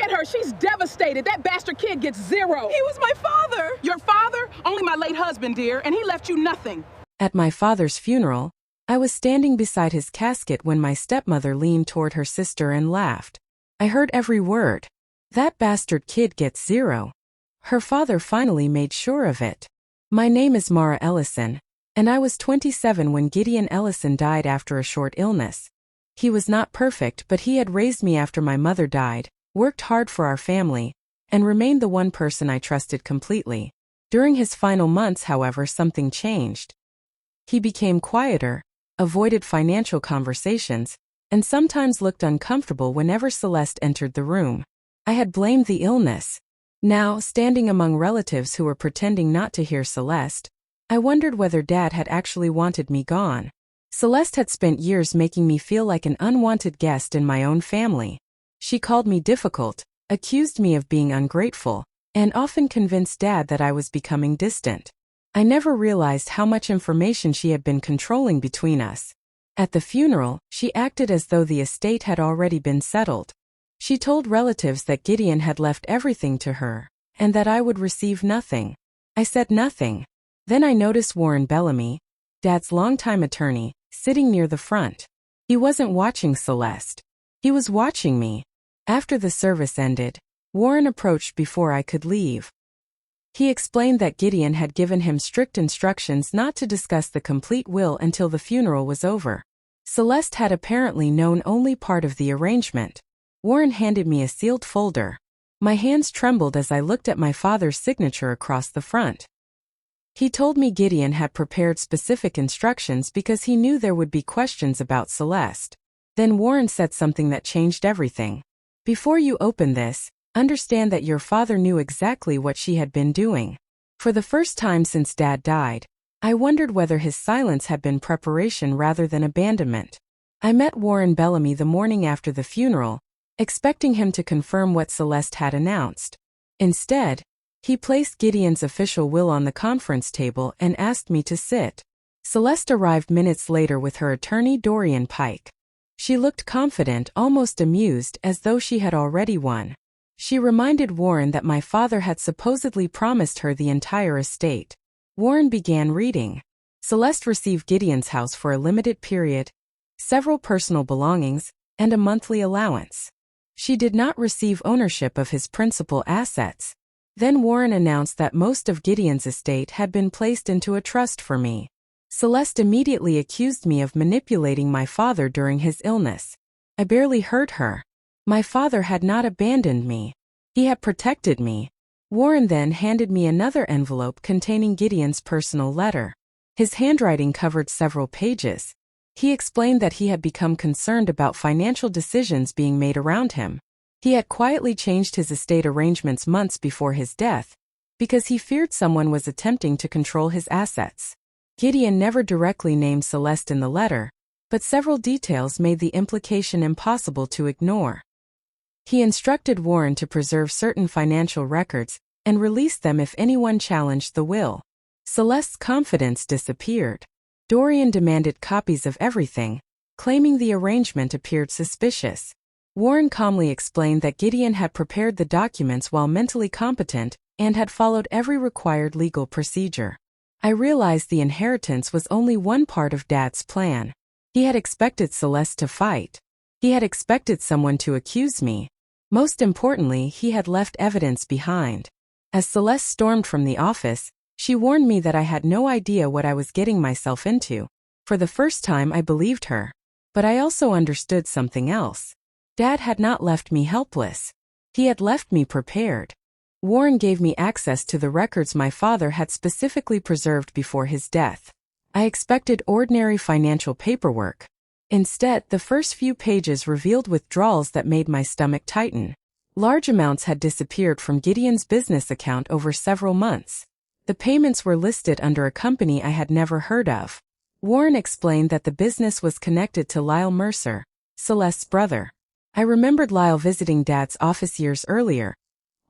at her. She's devastated. That bastard kid gets 0. He was my father. Your father? Only my late husband, dear, and he left you nothing. At my father's funeral, I was standing beside his casket when my stepmother leaned toward her sister and laughed. I heard every word. That bastard kid gets 0. Her father finally made sure of it. My name is Mara Ellison, and I was 27 when Gideon Ellison died after a short illness. He was not perfect, but he had raised me after my mother died, worked hard for our family, and remained the one person I trusted completely. During his final months, however, something changed. He became quieter, avoided financial conversations, and sometimes looked uncomfortable whenever Celeste entered the room. I had blamed the illness. Now, standing among relatives who were pretending not to hear Celeste, I wondered whether Dad had actually wanted me gone. Celeste had spent years making me feel like an unwanted guest in my own family. She called me difficult, accused me of being ungrateful, and often convinced Dad that I was becoming distant. I never realized how much information she had been controlling between us. At the funeral, she acted as though the estate had already been settled. She told relatives that Gideon had left everything to her, and that I would receive nothing. I said nothing. Then I noticed Warren Bellamy, Dad's longtime attorney, sitting near the front. He wasn't watching Celeste. He was watching me. After the service ended, Warren approached before I could leave. He explained that Gideon had given him strict instructions not to discuss the complete will until the funeral was over. Celeste had apparently known only part of the arrangement. Warren handed me a sealed folder. My hands trembled as I looked at my father's signature across the front. He told me Gideon had prepared specific instructions because he knew there would be questions about Celeste. Then Warren said something that changed everything. Before you open this, understand that your father knew exactly what she had been doing. For the first time since Dad died, I wondered whether his silence had been preparation rather than abandonment. I met Warren Bellamy the morning after the funeral, expecting him to confirm what Celeste had announced. Instead, he placed Gideon's official will on the conference table and asked me to sit. Celeste arrived minutes later with her attorney Dorian Pike. She looked confident, almost amused, as though she had already won. She reminded Warren that my father had supposedly promised her the entire estate. Warren began reading. Celeste received Gideon's house for a limited period, several personal belongings, and a monthly allowance. She did not receive ownership of his principal assets. Then Warren announced that most of Gideon's estate had been placed into a trust for me. Celeste immediately accused me of manipulating my father during his illness. I barely heard her. My father had not abandoned me. He had protected me. Warren then handed me another envelope containing Gideon's personal letter. His handwriting covered several pages. He explained that he had become concerned about financial decisions being made around him. He had quietly changed his estate arrangements months before his death, because he feared someone was attempting to control his assets. Gideon never directly named Celeste in the letter, but several details made the implication impossible to ignore. He instructed Warren to preserve certain financial records and release them if anyone challenged the will. Celeste's confidence disappeared. Dorian demanded copies of everything, claiming the arrangement appeared suspicious. Warren calmly explained that Gideon had prepared the documents while mentally competent and had followed every required legal procedure. I realized the inheritance was only one part of Dad's plan. He had expected Celeste to fight. He had expected someone to accuse me. Most importantly, he had left evidence behind. As Celeste stormed from the office, she warned me that I had no idea what I was getting myself into. For the first time, I believed her. But I also understood something else. Dad had not left me helpless. He had left me prepared. Warren gave me access to the records my father had specifically preserved before his death. I expected ordinary financial paperwork. Instead, the first few pages revealed withdrawals that made my stomach tighten. Large amounts had disappeared from Gideon's business account over several months. The payments were listed under a company I had never heard of. Warren explained that the business was connected to Lyle Mercer, Celeste's brother. I remembered Lyle visiting Dad's office years earlier,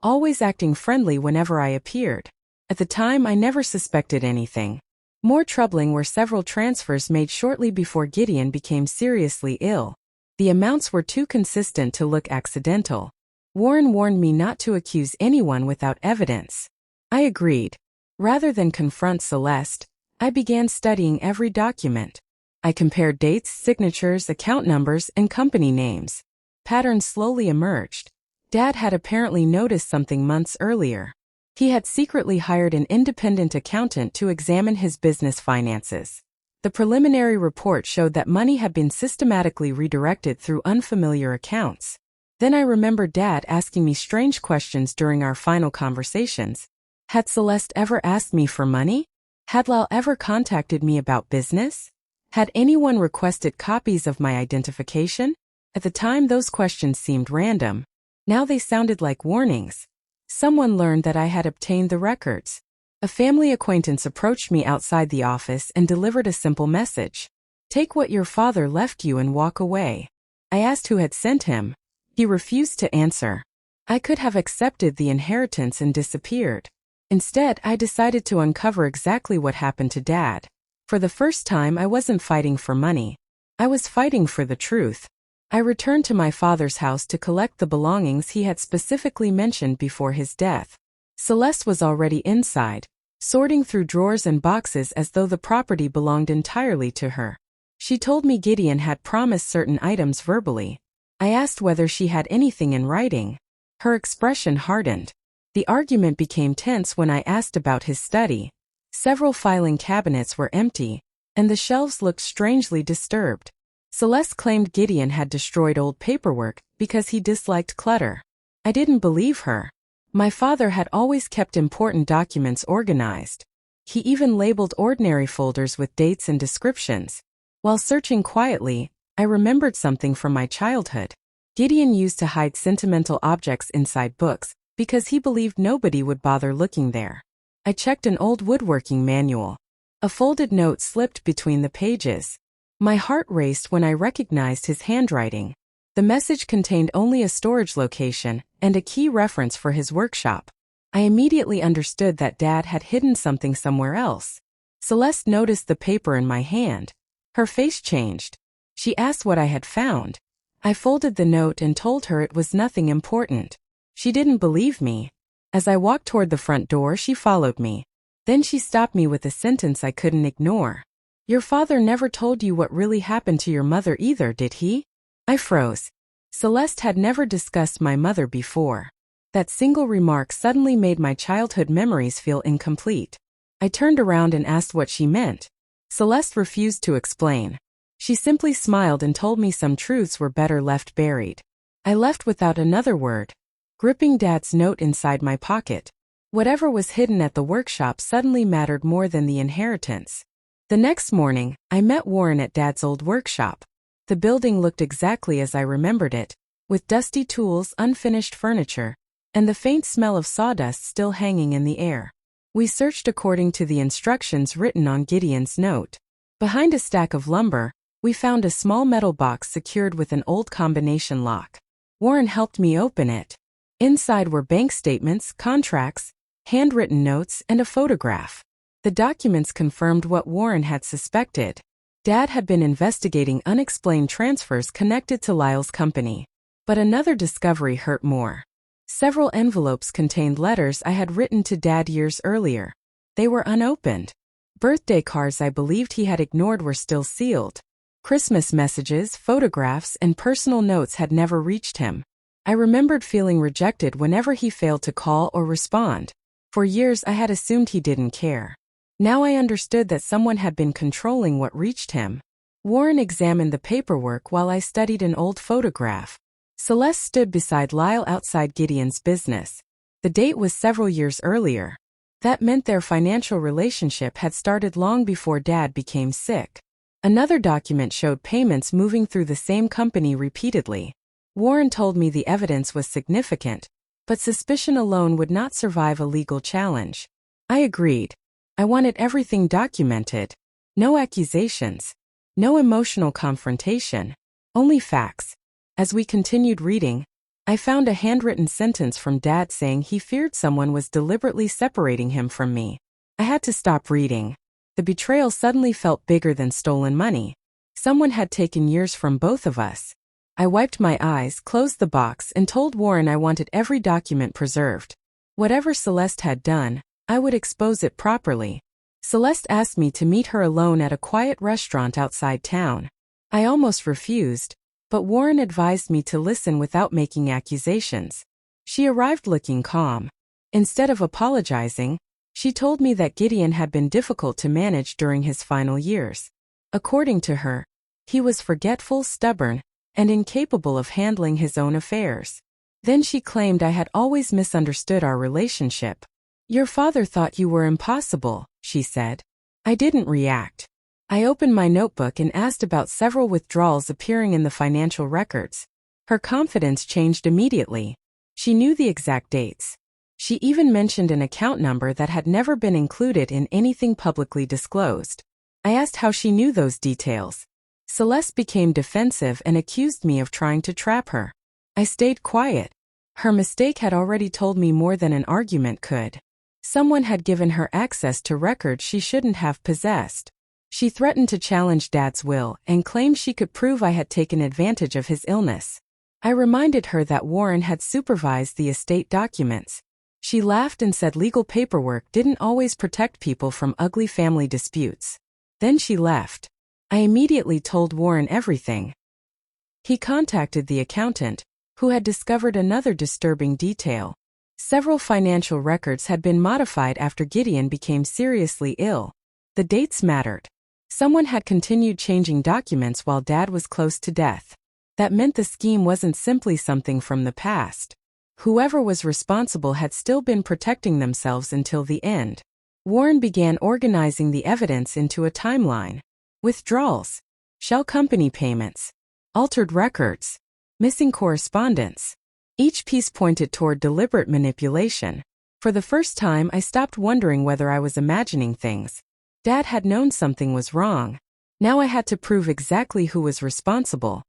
always acting friendly whenever I appeared. At the time, I never suspected anything. More troubling were several transfers made shortly before Gideon became seriously ill. The amounts were too consistent to look accidental. Warren warned me not to accuse anyone without evidence. I agreed. Rather than confront Celeste, I began studying every document. I compared dates, signatures, account numbers, and company names. Patterns slowly emerged. Dad had apparently noticed something months earlier. He had secretly hired an independent accountant to examine his business finances. The preliminary report showed that money had been systematically redirected through unfamiliar accounts. Then I remembered Dad asking me strange questions during our final conversations. Had Celeste ever asked me for money? Had Lyle ever contacted me about business? Had anyone requested copies of my identification? At the time, those questions seemed random. Now they sounded like warnings. Someone learned that I had obtained the records. A family acquaintance approached me outside the office and delivered a simple message. Take what your father left you and walk away. I asked who had sent him. He refused to answer. I could have accepted the inheritance and disappeared. Instead, I decided to uncover exactly what happened to Dad. For the first time, I wasn't fighting for money. I was fighting for the truth. I returned to my father's house to collect the belongings he had specifically mentioned before his death. Celeste was already inside, sorting through drawers and boxes as though the property belonged entirely to her. She told me Gideon had promised certain items verbally. I asked whether she had anything in writing. Her expression hardened. The argument became tense when I asked about his study. Several filing cabinets were empty, and the shelves looked strangely disturbed. Celeste claimed Gideon had destroyed old paperwork because he disliked clutter. I didn't believe her. My father had always kept important documents organized. He even labeled ordinary folders with dates and descriptions. While searching quietly, I remembered something from my childhood. Gideon used to hide sentimental objects inside books because he believed nobody would bother looking there. I checked an old woodworking manual. A folded note slipped between the pages. My heart raced when I recognized his handwriting. The message contained only a storage location and a key reference for his workshop. I immediately understood that Dad had hidden something somewhere else. Celeste noticed the paper in my hand. Her face changed. She asked what I had found. I folded the note and told her it was nothing important. She didn't believe me. As I walked toward the front door, she followed me. Then she stopped me with a sentence I couldn't ignore. Your father never told you what really happened to your mother either, did he? I froze. Celeste had never discussed my mother before. That single remark suddenly made my childhood memories feel incomplete. I turned around and asked what she meant. Celeste refused to explain. She simply smiled and told me some truths were better left buried. I left without another word, gripping Dad's note inside my pocket. Whatever was hidden at the workshop suddenly mattered more than the inheritance. The next morning, I met Warren at Dad's old workshop. The building looked exactly as I remembered it, with dusty tools, unfinished furniture, and the faint smell of sawdust still hanging in the air. We searched according to the instructions written on Gideon's note. Behind a stack of lumber, we found a small metal box secured with an old combination lock. Warren helped me open it. Inside were bank statements, contracts, handwritten notes, and a photograph. The documents confirmed what Warren had suspected. Dad had been investigating unexplained transfers connected to Lyle's company. But another discovery hurt more. Several envelopes contained letters I had written to Dad years earlier. They were unopened. Birthday cards I believed he had ignored were still sealed. Christmas messages, photographs, and personal notes had never reached him. I remembered feeling rejected whenever he failed to call or respond. For years I had assumed he didn't care. Now I understood that someone had been controlling what reached him. Warren examined the paperwork while I studied an old photograph. Celeste stood beside Lyle outside Gideon's business. The date was several years earlier. That meant their financial relationship had started long before Dad became sick. Another document showed payments moving through the same company repeatedly. Warren told me the evidence was significant, but suspicion alone would not survive a legal challenge. I agreed. I wanted everything documented. No accusations. No emotional confrontation. Only facts. As we continued reading, I found a handwritten sentence from Dad saying he feared someone was deliberately separating him from me. I had to stop reading. The betrayal suddenly felt bigger than stolen money. Someone had taken years from both of us. I wiped my eyes, closed the box, and told Warren I wanted every document preserved. Whatever Celeste had done, I would expose it properly. Celeste asked me to meet her alone at a quiet restaurant outside town. I almost refused, but Warren advised me to listen without making accusations. She arrived looking calm. Instead of apologizing, she told me that Gideon had been difficult to manage during his final years. According to her, he was forgetful, stubborn, and incapable of handling his own affairs. Then she claimed I had always misunderstood our relationship. "Your father thought you were impossible," she said. I didn't react. I opened my notebook and asked about several withdrawals appearing in the financial records. Her confidence changed immediately. She knew the exact dates. She even mentioned an account number that had never been included in anything publicly disclosed. I asked how she knew those details. Celeste became defensive and accused me of trying to trap her. I stayed quiet. Her mistake had already told me more than an argument could. Someone had given her access to records she shouldn't have possessed. She threatened to challenge Dad's will and claimed she could prove I had taken advantage of his illness. I reminded her that Warren had supervised the estate documents. She laughed and said legal paperwork didn't always protect people from ugly family disputes. Then she left. I immediately told Warren everything. He contacted the accountant, who had discovered another disturbing detail. Several financial records had been modified after Gideon became seriously ill. The dates mattered. Someone had continued changing documents while Dad was close to death. That meant the scheme wasn't simply something from the past. Whoever was responsible had still been protecting themselves until the end. Warren began organizing the evidence into a timeline. Withdrawals, shell company payments, altered records, missing correspondence. Each piece pointed toward deliberate manipulation. For the first time, I stopped wondering whether I was imagining things. Dad had known something was wrong. Now I had to prove exactly who was responsible.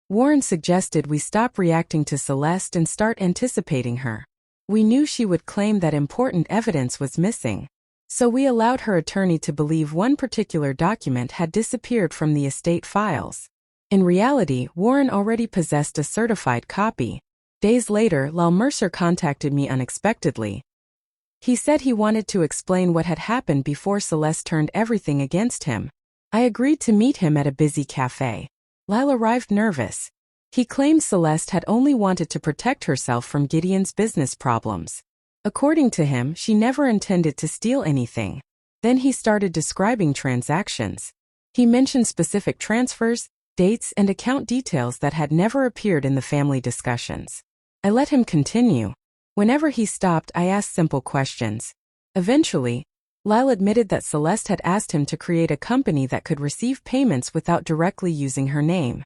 Warren suggested we stop reacting to Celeste and start anticipating her. We knew she would claim that important evidence was missing. So we allowed her attorney to believe one particular document had disappeared from the estate files. In reality, Warren already possessed a certified copy. Days later, Lal Mercer contacted me unexpectedly. He said he wanted to explain what had happened before Celeste turned everything against him. I agreed to meet him at a busy cafe. Lal arrived nervous. He claimed Celeste had only wanted to protect herself from Gideon's business problems. According to him, she never intended to steal anything. Then he started describing transactions. He mentioned specific transfers, dates, and account details that had never appeared in the family discussions. I let him continue. Whenever he stopped, I asked simple questions. Eventually, Lyle admitted that Celeste had asked him to create a company that could receive payments without directly using her name.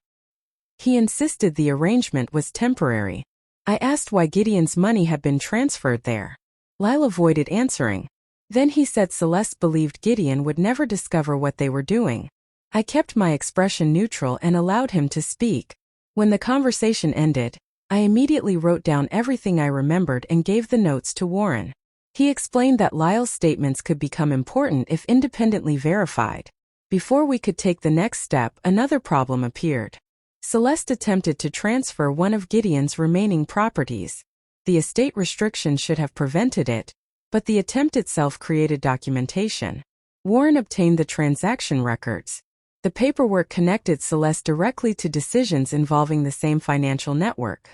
He insisted the arrangement was temporary. I asked why Gideon's money had been transferred there. Lyle avoided answering. Then he said Celeste believed Gideon would never discover what they were doing. I kept my expression neutral and allowed him to speak. When the conversation ended, I immediately wrote down everything I remembered and gave the notes to Warren. He explained that Lyle's statements could become important if independently verified. Before we could take the next step, another problem appeared. Celeste attempted to transfer one of Gideon's remaining properties. The estate restriction should have prevented it, but the attempt itself created documentation. Warren obtained the transaction records. The paperwork connected Celeste directly to decisions involving the same financial network.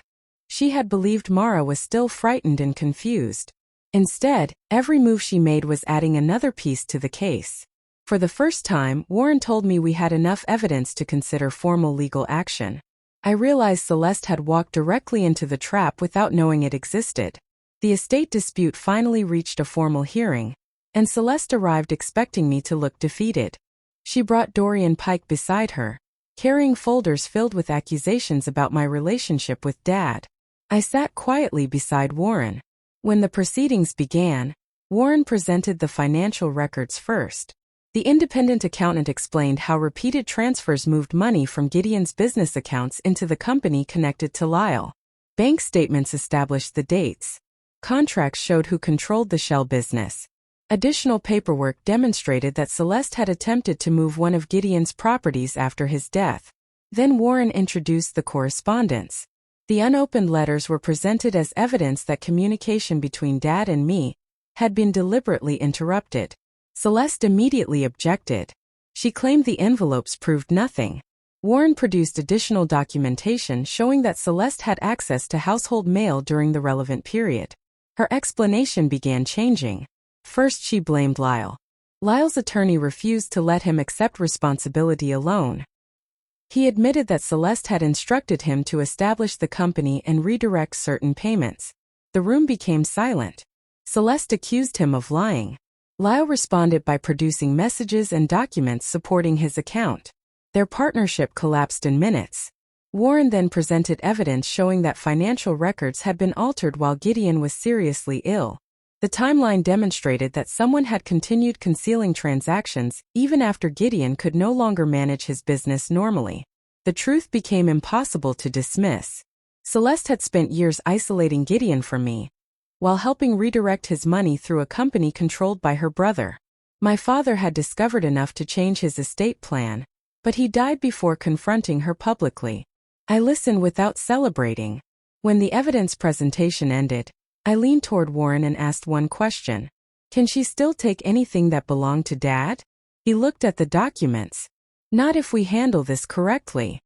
She had believed Mara was still frightened and confused. Instead, every move she made was adding another piece to the case. For the first time, Warren told me we had enough evidence to consider formal legal action. I realized Celeste had walked directly into the trap without knowing it existed. The estate dispute finally reached a formal hearing, and Celeste arrived expecting me to look defeated. She brought Dorian Pike beside her, carrying folders filled with accusations about my relationship with Dad. I sat quietly beside Warren. When the proceedings began, Warren presented the financial records first. The independent accountant explained how repeated transfers moved money from Gideon's business accounts into the company connected to Lyle. Bank statements established the dates. Contracts showed who controlled the shell business. Additional paperwork demonstrated that Celeste had attempted to move one of Gideon's properties after his death. Then Warren introduced the correspondence. The unopened letters were presented as evidence that communication between Dad and me had been deliberately interrupted. Celeste immediately objected. She claimed the envelopes proved nothing. Warren produced additional documentation showing that Celeste had access to household mail during the relevant period. Her explanation began changing. First, she blamed Lyle. Lyle's attorney refused to let him accept responsibility alone. He admitted that Celeste had instructed him to establish the company and redirect certain payments. The room became silent. Celeste accused him of lying. Lyle responded by producing messages and documents supporting his account. Their partnership collapsed in minutes. Warren then presented evidence showing that financial records had been altered while Gideon was seriously ill. The timeline demonstrated that someone had continued concealing transactions even after Gideon could no longer manage his business normally. The truth became impossible to dismiss. Celeste had spent years isolating Gideon from me, while helping redirect his money through a company controlled by her brother. My father had discovered enough to change his estate plan, but he died before confronting her publicly. I listened without celebrating. When the evidence presentation ended, I leaned toward Warren and asked one question. Can she still take anything that belonged to Dad? He looked at the documents. Not if we handle this correctly.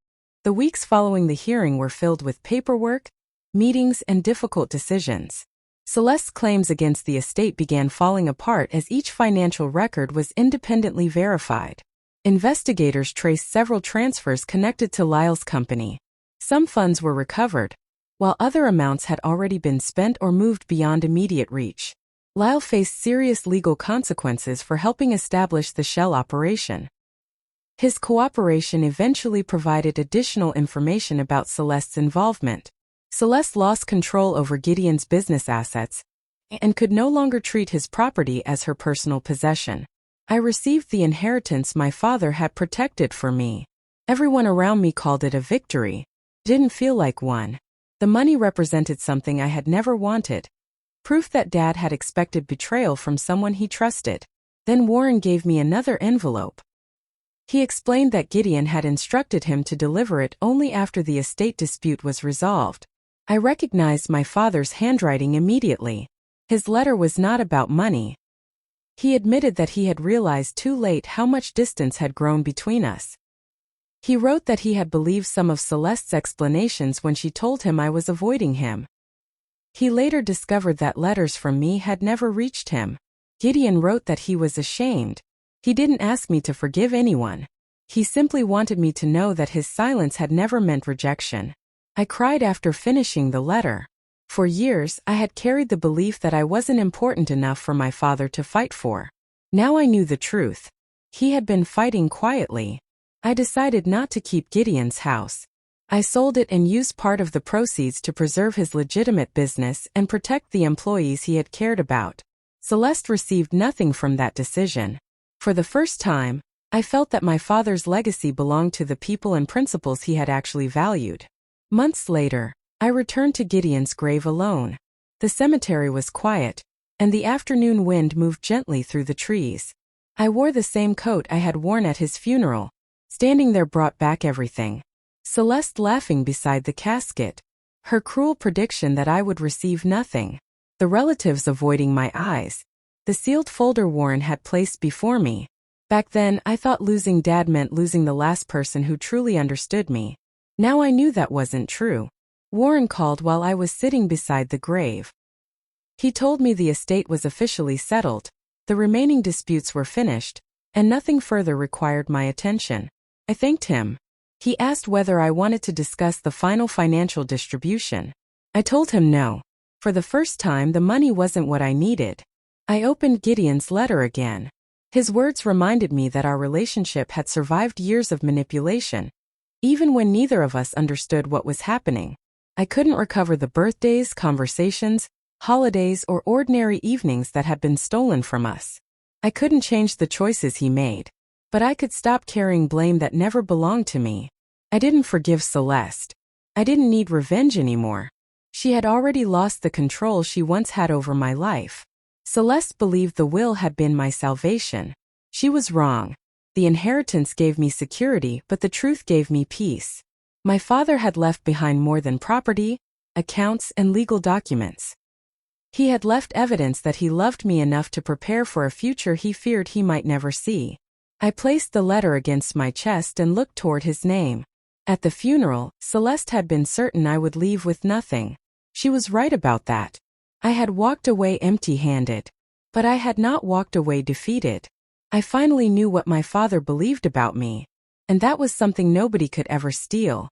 The weeks following the hearing were filled with paperwork, meetings, and difficult decisions. Celeste's claims against the estate began falling apart as each financial record was independently verified. Investigators traced several transfers connected to Lyle's company. Some funds were recovered, while other amounts had already been spent or moved beyond immediate reach. Lyle faced serious legal consequences for helping establish the shell operation. His cooperation eventually provided additional information about Celeste's involvement. Celeste lost control over Gideon's business assets and could no longer treat his property as her personal possession. I received the inheritance my father had protected for me. Everyone around me called it a victory. Didn't feel like one. The money represented something I had never wanted. Proof that Dad had expected betrayal from someone he trusted. Then Warren gave me another envelope. He explained that Gideon had instructed him to deliver it only after the estate dispute was resolved. I recognized my father's handwriting immediately. His letter was not about money. He admitted that he had realized too late how much distance had grown between us. He wrote that he had believed some of Celeste's explanations when she told him I was avoiding him. He later discovered that letters from me had never reached him. Gideon wrote that he was ashamed. He didn't ask me to forgive anyone. He simply wanted me to know that his silence had never meant rejection. I cried after finishing the letter. For years, I had carried the belief that I wasn't important enough for my father to fight for. Now I knew the truth. He had been fighting quietly. I decided not to keep Gideon's house. I sold it and used part of the proceeds to preserve his legitimate business and protect the employees he had cared about. Celeste received nothing from that decision. For the first time, I felt that my father's legacy belonged to the people and principles he had actually valued. Months later, I returned to Gideon's grave alone. The cemetery was quiet, and the afternoon wind moved gently through the trees. I wore the same coat I had worn at his funeral. Standing there brought back everything. Celeste laughing beside the casket. Her cruel prediction that I would receive nothing. The relatives avoiding my eyes. The sealed folder Warren had placed before me. Back then, I thought losing Dad meant losing the last person who truly understood me. Now I knew that wasn't true. Warren called while I was sitting beside the grave. He told me the estate was officially settled, the remaining disputes were finished, and nothing further required my attention. I thanked him. He asked whether I wanted to discuss the final financial distribution. I told him no. For the first time, the money wasn't what I needed. I opened Gideon's letter again. His words reminded me that our relationship had survived years of manipulation. Even when neither of us understood what was happening. I couldn't recover the birthdays, conversations, holidays, or ordinary evenings that had been stolen from us. I couldn't change the choices he made. But I could stop carrying blame that never belonged to me. I didn't forgive Celeste. I didn't need revenge anymore. She had already lost the control she once had over my life. Celeste believed the will had been my salvation. She was wrong. The inheritance gave me security, but the truth gave me peace. My father had left behind more than property, accounts, and legal documents. He had left evidence that he loved me enough to prepare for a future he feared he might never see. I placed the letter against my chest and looked toward his name. At the funeral, Celeste had been certain I would leave with nothing. She was right about that. I had walked away empty-handed. But I had not walked away defeated. I finally knew what my father believed about me. And that was something nobody could ever steal.